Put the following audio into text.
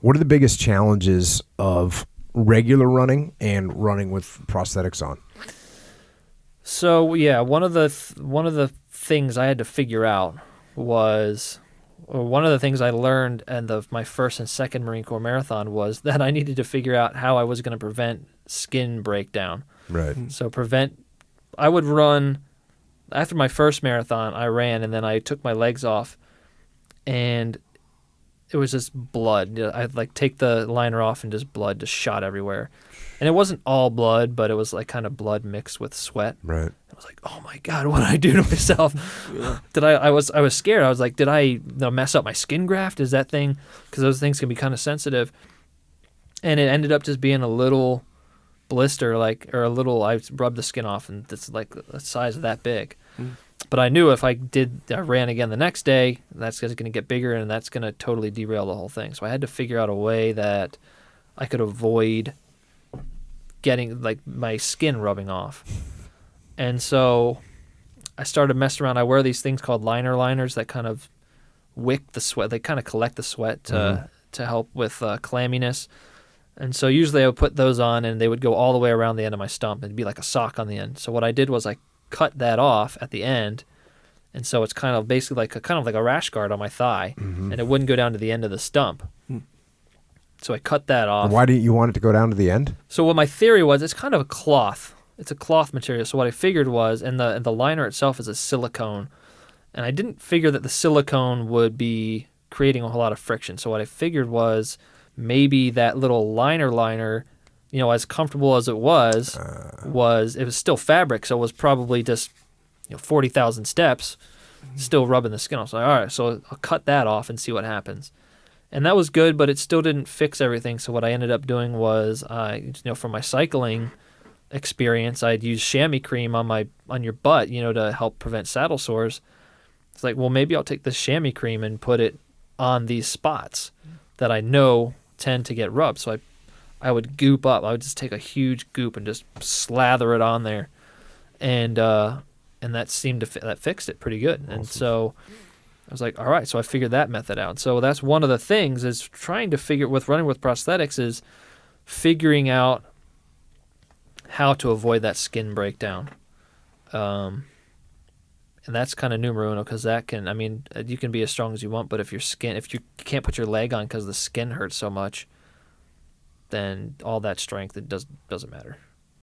What are the biggest challenges of regular running and running with prosthetics on? So yeah, one of the things I had to figure out was, or one of the things I learned in my first and second Marine Corps marathon was that I needed to figure out how I was going to prevent skin breakdown. Right. So I would run, after my first marathon, I ran and then I took my legs off and it was just blood. I'd like take the liner off and just blood just shot everywhere. And it wasn't all blood, but it was like kind of blood mixed with sweat. Right. I was like, oh my God, what did I do to myself? Yeah. I was scared. I was like, did I mess up my skin graft? Is that thing? Because those things can be kind of sensitive. And it ended up just being a little blister, I rubbed the skin off and it's like the size of that big. But I knew if I ran again the next day, that's going to get bigger and that's going to totally derail the whole thing. So I had to figure out a way that I could avoid getting like my skin rubbing off. And so I started messing around. I wear these things called liners that kind of wick the sweat. They kind of collect the sweat to help with clamminess. And so usually I would put those on and they would go all the way around the end of my stump. It'd be like a sock on the end. So what I did was I cut that off at the end. And so it's kind of basically like a rash guard on my thigh. And it wouldn't go down to the end of the stump. So I cut that off. And why didn't you want it to go down to the end? So what my theory was, it's kind of a cloth. It's a cloth material. So what I figured was, and the liner itself is a silicone. And I didn't figure that the silicone would be creating a whole lot of friction. So what I figured was maybe that little liner, as comfortable as it was still fabric. So it was probably just 40,000 steps still rubbing the skin off. So all right, so I'll cut that off and see what happens. And that was good, but it still didn't fix everything. So what I ended up doing was, for my cycling experience, I'd use chamois cream on your butt, to help prevent saddle sores. It's like, well, maybe I'll take this chamois cream and put it on these spots that I know tend to get rubbed. So I would goop up. I would just take a huge goop and just slather it on there, and that seemed that fixed it pretty good. Awesome. And so I was like, all right. So I figured that method out. So that's one of the things is trying to figure with running with prosthetics is figuring out how to avoid that skin breakdown. And that's kind of numero uno because you can be as strong as you want, but if you can't put your leg on because the skin hurts so much, then all that strength, it doesn't matter.